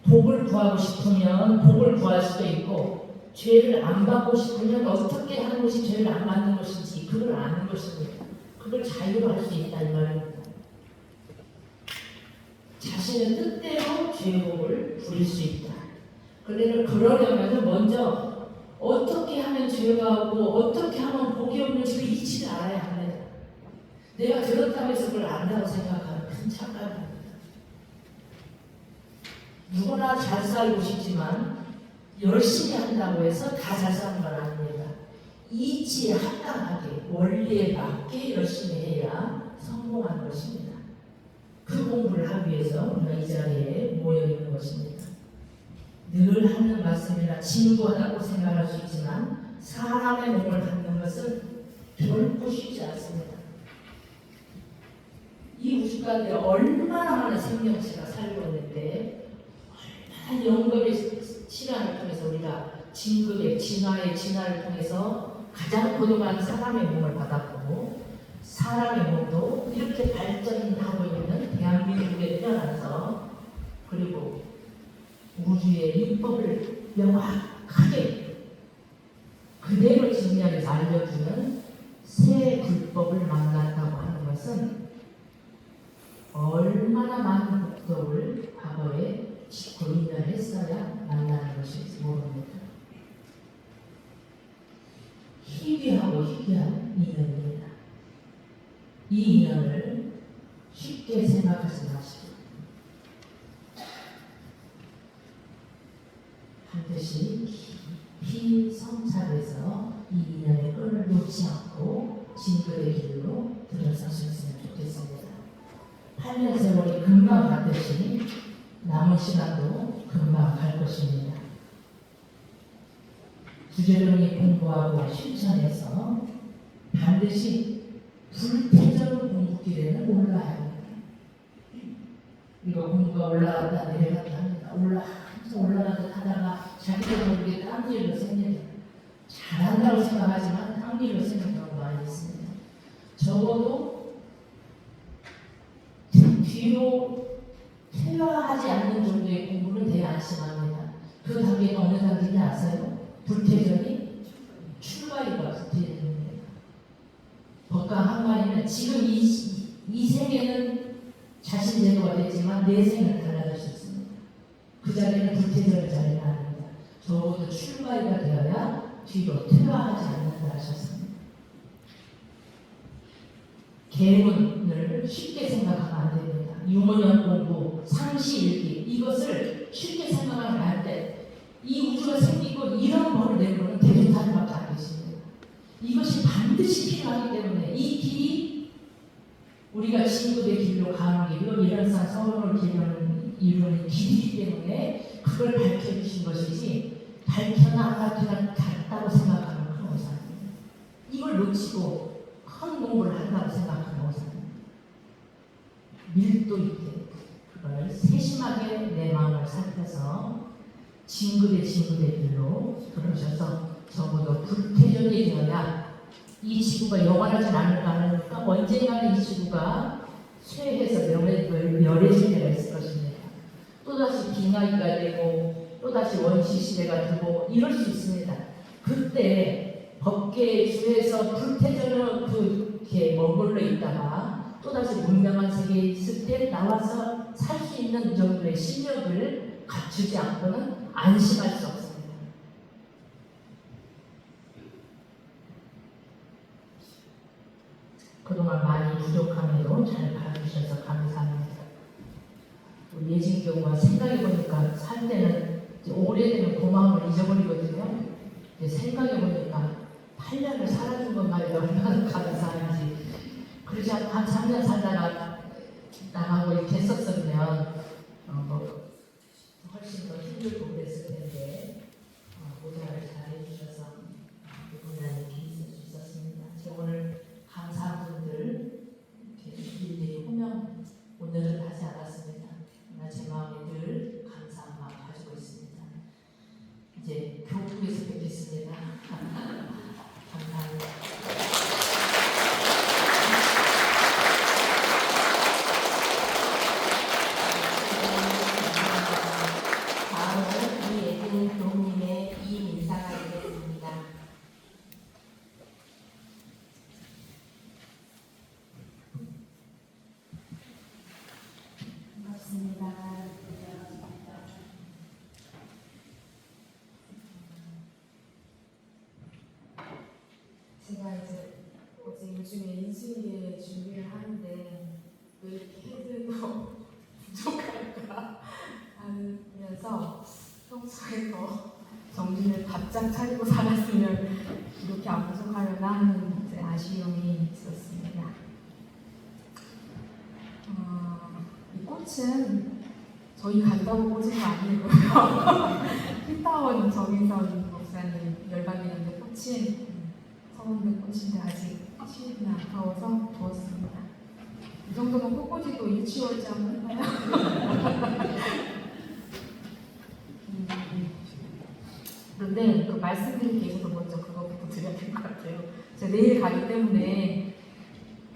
복을 구하고 싶으면 복을 구할 수도 있고 죄를 안 받고 싶으면 어떻게 하는 것이 죄를 안 받는 것인지 그걸 아는 것입니다. 그걸 자유로 할 수 있다 이 말입니다. 자신의 뜻대로 죄복을 부릴 수 있다. 그러려면 먼저 어떻게 하면 죄가 오고 어떻게 하면 복이 없는지 그 이치를 알아야 합니다. 내가 들었다고 해서 그걸 안다고 생각하는 큰 착각입니다. 누구나 잘 살고 싶지만 열심히 한다고 해서 다 잘 사는 건 아닙니다. 이치에 합당하게 원리에 맞게 열심히 해야 성공하는 것입니다. 그 공부를 하기 위해서 우리가 이 자리에 모여 있는 것입니다. 늘 하는 말씀이라 진부하다고 생각할 수 있지만 사람의 몸을 갖는 것은 결코 쉽지 않습니다. 이 우주 가운데 얼마나 많은 생명체가 살고 있는데 얼마나 영겁의 시간을 통해서 우리가 진급의 진화를 통해서 가장 고등한 사람의 몸을 받았고 사람의 몸도 이렇게 발전하고 있는 대한민국에 태어나서 그리고 우주의 입법을 명확하게 그대로 정리하게 알려주는 새 불법을 만났다고 하는 것은 얼마나 많은 복덕을 과거에 짚고 인연했어야 만나는 것일지 모릅니다. 희귀하고 희귀한 인연입니다. 이 인연을 쉽게 생각하지 마시고 반드시 깊이 성찰해서 이 인연의 끈을 놓지 않고 진급의 길로 들어서셨으면 좋겠습니다. 8년 세월이 금방 갔듯이 남은 시간도 금방 갈 것입니다. 부지런히 공부하고 실천해서 반드시 불태적인 공부길에는 올라야 합니다. 이거 공부가 올라갔다 내려갔다 합니다. 올라가듯 하다가 자기도 모르게 딴 일로 생깁니다. 잘한다고 생각하지만 딴 일로 생기는 경우가 많이 있습니다. 적어도 뒤로 퇴화하지 않는 정도의 공부는 되게 안심합니다. 그 단계가 어느 단계인지 아세요? 불태전이 출발이가 불태전입니다. 법강 한마디는 지금 이 생에는 자신 제도가 됐지만 내 생은 달라질 수 있습니다. 그 자리는 불태전의 자리가 아닙니다. 적어도 출발이가 되어야 뒤로 퇴화하지 않는다 하셨습니다. 계문을 쉽게 생각하면 안 됩니다. 유문연 공부, 상시일기 이것을 쉽게 생각하면 안 돼. 이 우주가 생기고 이런 법을 내는 대조사님밖에 안 계십니다. 이것이 반드시 필요하기 때문에 이 길이 우리가 진급의 길로 가는 길로 일원상 서원을 이루는 길이기 때문에 그걸 밝혀주신 것이지 밝혀나 안 밝혀나 같다고 생각하는 그런 오사입니다. 이걸 놓치고 큰 공부를 한다고 생각하는 오사입니다. 밀도 있게 그걸 세심하게 내 마음을 살펴서 진급의 길로 들어오셔서 적어도 불태전이 되어야 이 지구가 영원하지 않을까 언젠가는 이 지구가 쇠해서 멸해질 때가 있을 것입니다. 또다시 빙하기가 되고 또다시 원시 시대가 되고 이럴 수 있습니다. 그때 법계의 주에서 불태전은 그렇게 머물러 있다가 또다시 문명한 세계에 있을 때 나와서 살 수 있는 정도의 실력을 갖추지 않고는 안심할 수 없습니다. 그동안 많이 부족함에도 잘 봐주셔서 감사합니다. 우리 예진경과 생각해보니까 살 때는 이제 오래되면 고마움을 잊어버리거든요. 이제 생각해보니까 8년을 살아준 것만이 얼마나 감사한지. 그러지 않고 한 3년 살다가 나가고 이렇게 했었으면 훨씬 더 힘들고 그랬을 텐데 모자를 잘 해주셔서 누구나 이렇게 있을 수 있었습니다. 제가 오늘 감사한 분들 이렇게 일일이 호명 오늘은 하지 않았습니다. 그러나 제 마음에 늘 감사한 마음 가지고 있습니다. 이제 교국에서 뵙겠습니다. 감사합니다. 다음은 이예진 교우님의 이인사가 되겠습니다. 반갑습니다. 제가 이제 어제 요즘에 인수인계 준비를 하는데 왜 이렇게 해도 부족할까 하면서 평소에 더 정신을 바짝 차리고 살았으면 이렇게 안 부족하려나 하는 이제 아쉬움이 있었습니다. 이 꽃은 저희 간다고 꽂은 거 아니고요. 피타원 정인선 목사님 열받이는데 꽂힌 서원된 꽃인데 아직 시간이 아까워서 두었습니다. 이 정도면 꽃꽂이도 일치월지 한번 했나요? 그런데 그 말씀드린 게 있어서 먼저 그거부터 드려야 될 것 같아요. 제가 내일 가기 때문에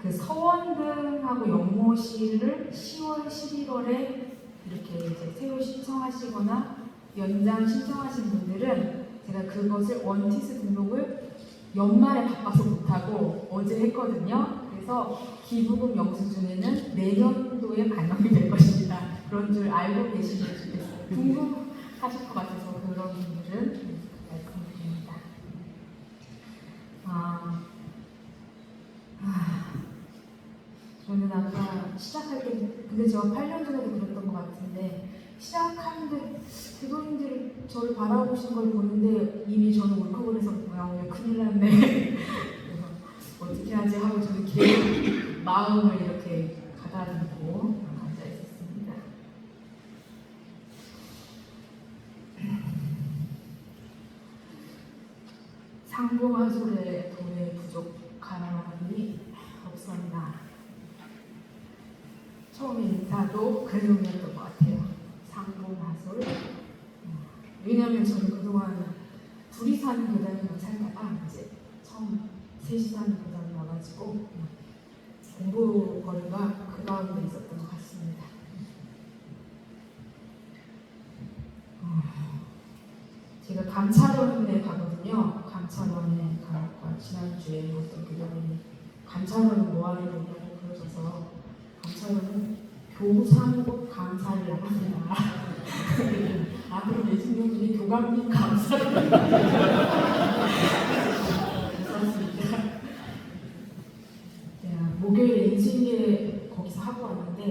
그 서원등하고 연못시를 10월, 11월에 이렇게 이제 새로 신청하시거나 연장 신청하신 분들은 제가 그것을 원티스 등록을 연말에 바빠서 못하고 어제 했거든요. 그래서 기부금 영수증에는 내년도에 반영이 될 것입니다. 그런 줄 알고 계시면 좋겠어요. 궁금하실 것 같아서 그런 분들은 말씀드립니다. 저는 아까 시작할 때, 근데 제가 8년 전에도 그랬던 것 같은데 시작하는데 대도님들이 저를 바라보시는 걸 보는데 이미 저는 울컥을 해서 오늘 큰일 났네. 그래서 어떻게 하지 하고 저는 계속 마음을 이렇게 가다듬고 앉아 있었습니다. 상봉하솔의 돈에 부족함이 없었나. 처음에 인사도 그 내용이었던 것 같아요. 상봉하솔. 왜냐하면 저는 그동안 둘이 사는 교단으로 살다가 이제 처음 셋이 사는 교단이 와가지고 공부거리가 그 가운데 있었던 것 같습니다. 제가 감찰원에 가거든요. 감찰원에 가고 지난주에 어떤 교장님이 감찰원은 뭐하는 거냐고 그러셔서 감찰원은 교사하고 감사를 합니다. 앞으로 예수님이 교감님 감사를 썼습니다. 목요일에 인수인계 거기서 하고 왔는데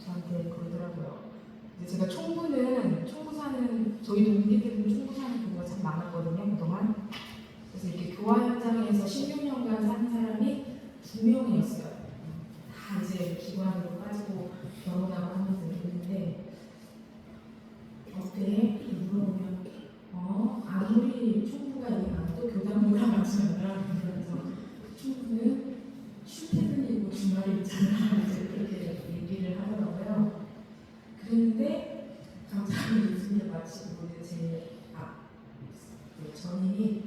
저한테 그러더라고요. 제가 총부는 저희 동기들은 총부 사는 경우가 참 많았거든요 그동안. 그래서 이렇게 교화 현장에서 16년간 산 사람이 2명이었어요. 다 이제 기관으로 빠지고 결혼하고 하면서 있는데 어때? 물어보면 아무리 총부가 있나도 교단보다 많잖아. 그래서 총부는 출퇴근이고 주말이 있잖아. 이제 그렇게 얘기를 하더라고요. 그랬는데 감사합니다. 예수님 마치고 제 전임이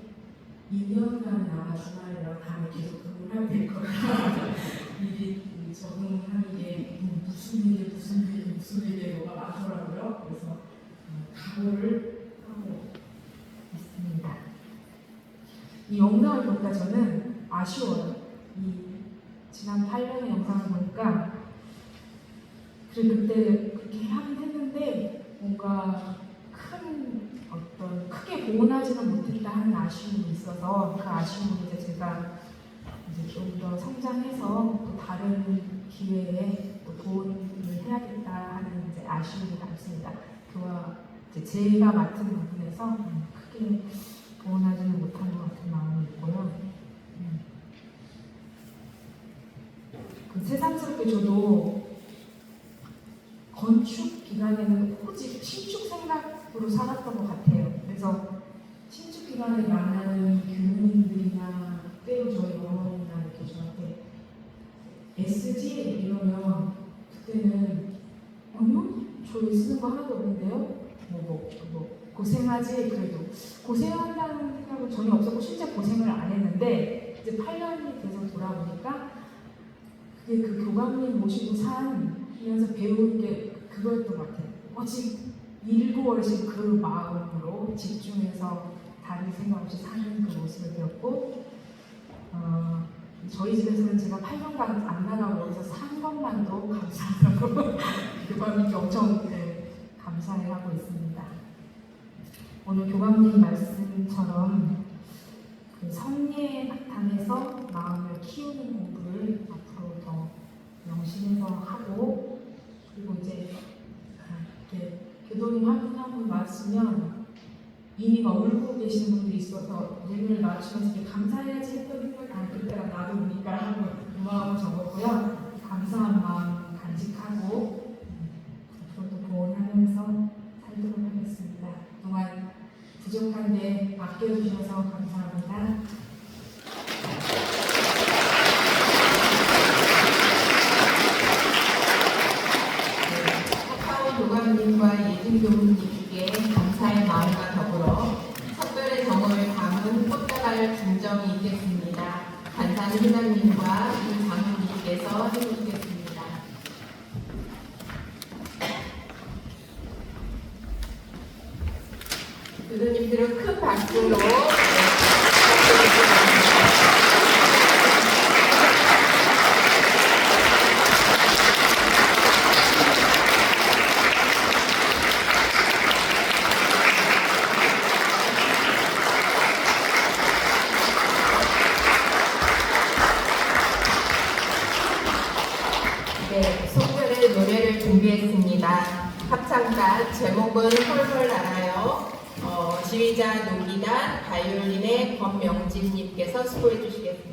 2년간 아마 주말이랑 밤에 계속 근무를 될 거라 미리 적응하는 게 무슨 일이 뭐가 많더라고요. 그래서 각오를 하고 있습니다. 이 영상을 보니까 저는 아쉬워요. 이 지난 8년의 영상을 보니까 그래 그때 그렇게 하긴 했는데 뭔가 큰 어떤 크게 보완하지는 못했다 하는 아쉬움이 있어서 그 아쉬움을 이제 제가 이제 좀 더 성장해서 또 다른 기회에 또 도움을 해야겠다 하는 이제 아쉬움이 남습니다. 그와 이제 제가 맡은 부분에서 크게 보완하지는 못한 것 같은 마음이 있고요. 그 새삼스럽게 저도 건축 기간에는 오직 신축 생각으로 살았던 것 같아요. 그래서 신축 기간에 만나는 교무님들이나 때로 저희 어머니나 이렇게 저한테 SG 이러면 그때는 아니요? 저희 쓰는 거 하나도 없는데요? 고생하지 그래도 고생한다는 생각은 전혀 없었고 실제 고생을 안 했는데 이제 8년이 돼서 돌아보니까 그게 그 교감님 모시고 살면서 배운 게 그거였던 것 같아요. 오직 일구 어르신 그 마음으로 집중해서 다른 생각 없이 사는 그 모습을 배웠고 저희 집에서는 제가 8년간 안 나가고 여기서 산 것만도 감사하다고 교감님께 엄청 감사해하고 있습니다. 오늘 교감님 말씀처럼 그 성례당에서 마음을 키우는 공부를 앞으로 더 명심해서 하고 그리고 이제 이렇게 교도님 한 분 한 분 맞으면 이미 막 울고 계시는 분들이 있어서 눈을 맞추면서 이렇게 감사해야지 했던 생각 그때가 나도 보니까 하고 그 마음을 적었고요. 감사한 마음 간직하고 앞으로도 보온하면서 살도록 하겠습니다. 그동안 부족한데 아껴주셔서 감사합니다. 차카오 교감님과 예진 교무님께 감사의 마음과 더불어 석별의 정을 담은 꽃다발 중정이 있겠습니다. 간사는 희남님과 이장훈님께서 해주시겠습니다. 교도님들은 큰 박수로 송별의 노래를 준비했습니다. 합창단 제목은 헐헐 알아요. 지휘자 노기단 바이올린의 권명진님께서 수고해 주시겠습니다.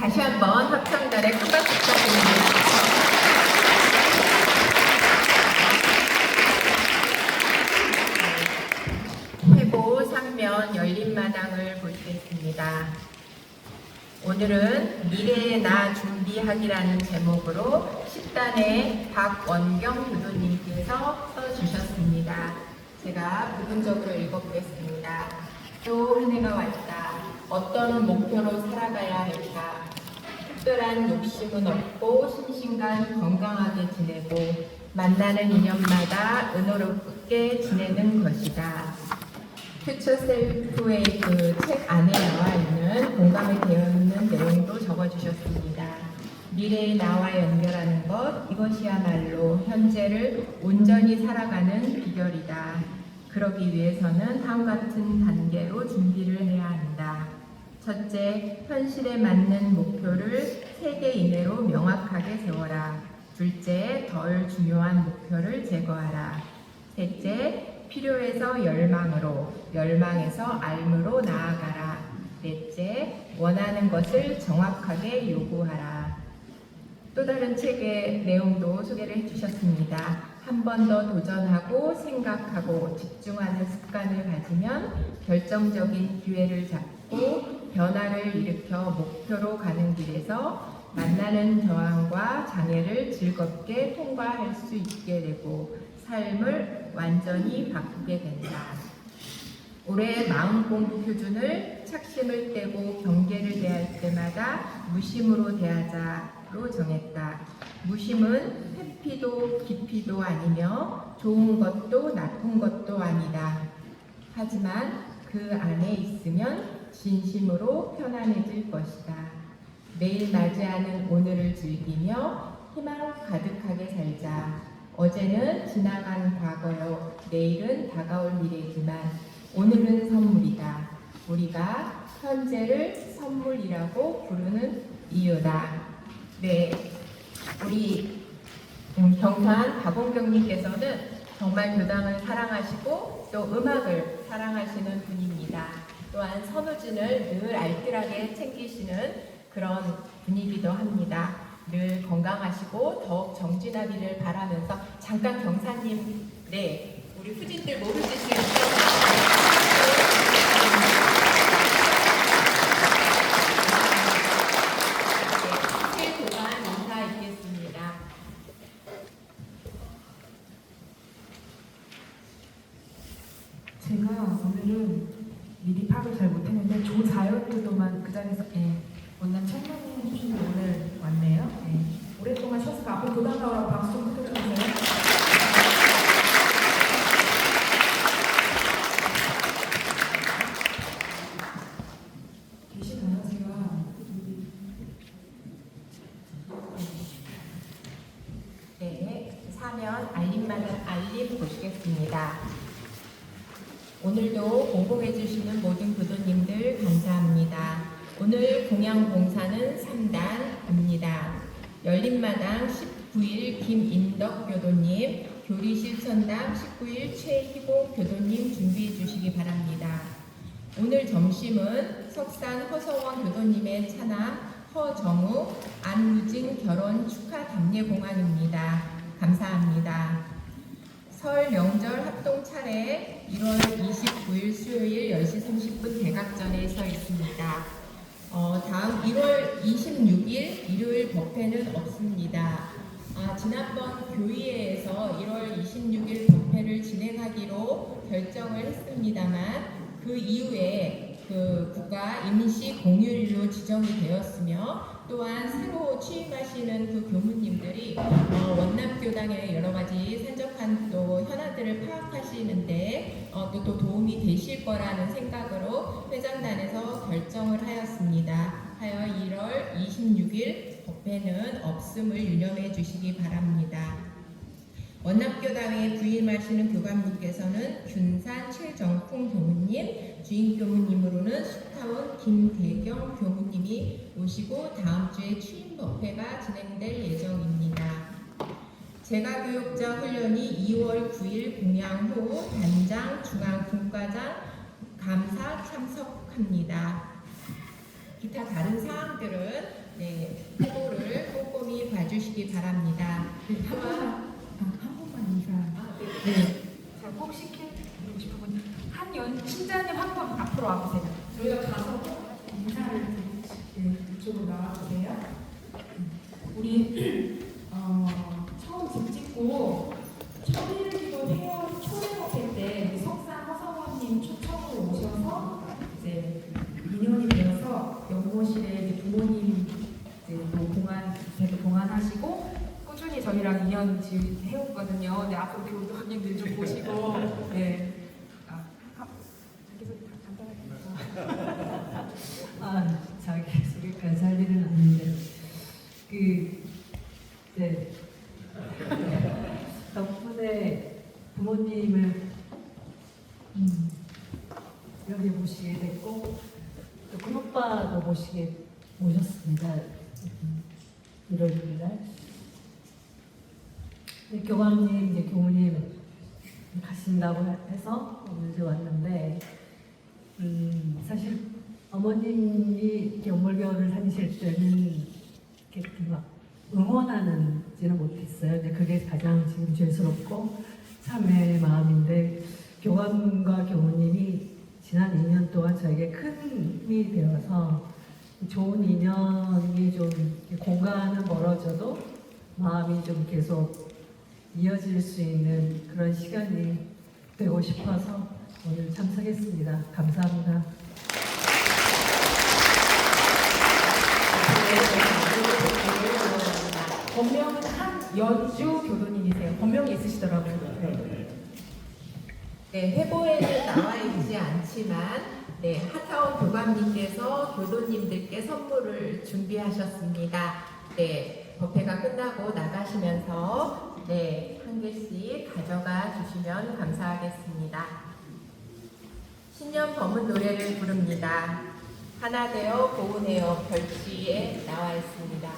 다시 한번 합창단에 큰 박수 부탁드립니다. 회보 3면 열린마당을 보시겠습니다. 오늘은 미래의 나 준비하기라는 제목으로 10단의 박원경 교도님께서 써주셨습니다. 제가 부분적으로 읽어보겠습니다. 또 한 해가 왔다. 어떤 목표로 살아가야 할까? 특별한 욕심은 없고 심신간 건강하게 지내고 만나는 인연마다 은혜롭게 지내는 것이다. 퓨처 셀프웨이크 책 안에 나와 있는 공감이 되어 있는 내용도 적어주셨습니다. 미래의 나와 연결하는 것, 이것이야말로 현재를 온전히 살아가는 비결이다. 그러기 위해서는 다음과 같은 단계로 준비를 해야 한다. 첫째, 현실에 맞는 목표를 3개 이내로 명확하게 세워라. 둘째, 덜 중요한 목표를 제거하라. 셋째, 필요해서 열망으로, 열망에서 알므로 나아가라. 넷째, 원하는 것을 정확하게 요구하라. 또 다른 책의 내용도 소개를 해주셨습니다. 한 번 더 도전하고 생각하고 집중하는 습관을 가지면 결정적인 기회를 잡고 변화를 일으켜 목표로 가는 길에서 만나는 저항과 장애를 즐겁게 통과할 수 있게 되고 삶을 완전히 바꾸게 된다. 올해 마음공부 표준을 착심을 떼고 경계를 대할 때마다 무심으로 대하자로 정했다. 무심은 회피도 깊이도 아니며 좋은 것도 나쁜 것도 아니다. 하지만 그 안에 있으면 진심으로 편안해질 것이다. 매일 맞이하는 오늘을 즐기며 희망 가득하게 살자. 어제는 지나간 과거요. 내일은 다가올 미래지만 오늘은 선물이다. 우리가 현재를 선물이라고 부르는 이유다. 네, 우리 경탄 박원경님께서는 정말 교당을 사랑하시고 또 음악을 사랑하시는 분입니다. 또한 선우진을 늘 알뜰하게 챙기시는 그런 분이기도 합니다. 늘 건강하시고 더욱 정진하기를 바라면서 잠깐 경사님, 네, 우리 후진들 모를 수 있으면 제가 오늘은 미리 파악을 잘 못했는데 조자연 교도만 그 자리에서 원남 청년님 중에 오늘 왔네요. 오랫동안 쉬었으니까 앞으로 교당 나오라고 박수 좀 부탁드려요. 계시나요? 제가 네, 사면 알림 보시겠습니다. 오늘도 공봉해주시는 모든 교도님들 감사합니다. 오늘 공양 봉사는 3단입니다. 열린마당 19일 김인덕 교도님, 교리실천당 19일 최희봉 교도님 준비해 주시기 바랍니다. 오늘 점심은 석산 허성원 교도님의 차남 허정우, 안무진 결혼 축하 답례 공항입니다. 감사합니다. 설 명절 합동 차례 1월 29일 수요일 10시 30분 대각전에 서 있습니다. 다음 1월 26일 일요일 법회는 없습니다. 지난번 교의회에서 1월 26일 법회를 진행하기로 결정을 했습니다만 그 이후에 국가 임시 공휴일로 지정이 되었으며 또한 새로 취임하시는 그 교무님들이 원남교당의 여러 가지 산적한 또 현안들을 파악하시는데 또 도움이 되실 거라는 생각으로 회장단에서 결정을 하였습니다. 하여 1월 26일 법회는 없음을 유념해 주시기 바랍니다. 원남교당에 부임하시는 교감님께서는 균산 최정풍 교무님, 주임 교무님으로는 수타원 김대경 교무님이 오시고 다음 주에 취임 법회가 진행될 예정입니다. 재가교육자 훈련이 2월 9일 공양 후 단장, 중앙 분과장, 감사 참석합니다. 기타 다른 사항들은 회고를 꼼꼼히 봐주시기 바랍니다. 한 번만 인사. 네. 제가 꼭 시키고 싶은 분, 신자님 한 번 앞으로 와보세요. 저희가 가서 꼭 인사를 이쪽으로 나와주세요. 우리 처음 집 짓고 초일기도 초대목회 때 우리 석상 허성원님 초청으로 오셔서 이제 2년이 되어서 연못실에 이제 부모님 이제 제도 봉안하시고 꾸준히 저희랑 2년 해왔거든요. 네, 앞으로 교도관님들 좀 보시고, 네. 자기 소개까지 할 일은 아닌데, 덕분에 부모님을 여기 모시게 됐고, 또 큰오빠도 모셨습니다. 1월 6일 날. 교감님, 이제 교무님 가신다고 해서 오늘 이제 왔는데, 사실 어머님이 연물교를 다니실 때는 이렇게 막 응원하는지는 못했어요. 근데 그게 가장 지금 죄스럽고 참회의 마음인데, 교감과 교무님이 지난 2년 동안 저에게 큰 힘이 되어서 좋은 인연이 좀 공간은 멀어져도 마음이 좀 계속 이어질 수 있는 그런 시간이 되고 싶어서 오늘 참석했습니다. 감사합니다. 본명은 한연주 교도님이세요. 본명이 있으시더라고요. 네, 회보에는 나와 있지 않지만 하타원 교감님께서 교도님들께 선물을 준비하셨습니다. 법회가 끝나고 나가시면서 한 개씩 가져가 주시면 감사하겠습니다. 신년 법문 노래를 부릅니다. 하나 되어 고운해요 별지에 나와 있습니다.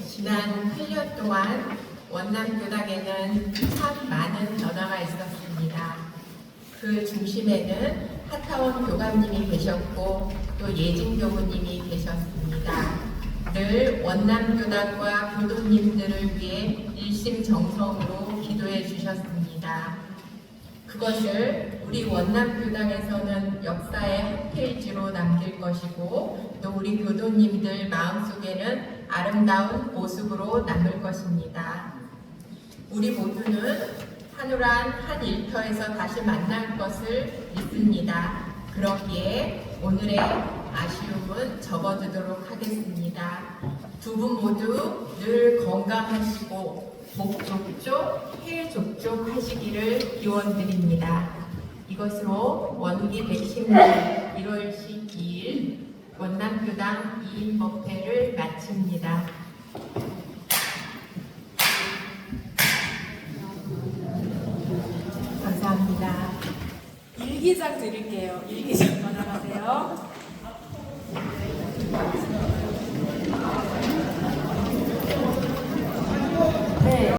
지난 8년 동안 원남교당에는 참 많은 변화가 있었습니다. 그 중심에는 하타원 교감님이 계셨고 또 예진 교우님이 계셨습니다. 늘 원남교당과 교도님들을 위해 일심정성으로 기도해 주셨습니다. 그것을 우리 원남교당에서는 역사의 한 페이지로 남길 것이고 또 우리 교도님들 마음속에는 아름다운 모습으로 남을 것입니다. 우리 모두는 한우란 한 일터에서 다시 만날 것을 믿습니다. 그러기에 오늘의 아쉬움은 접어두도록 하겠습니다. 두 분 모두 늘 건강하시고 목 족족, 해 족족 하시기를 기원드립니다. 이것으로 원기 110년 1월 12일 원남교당 2인 법회를 마칩니다. 감사합니다. 일기장 드릴게요. 일기장 받아가세요.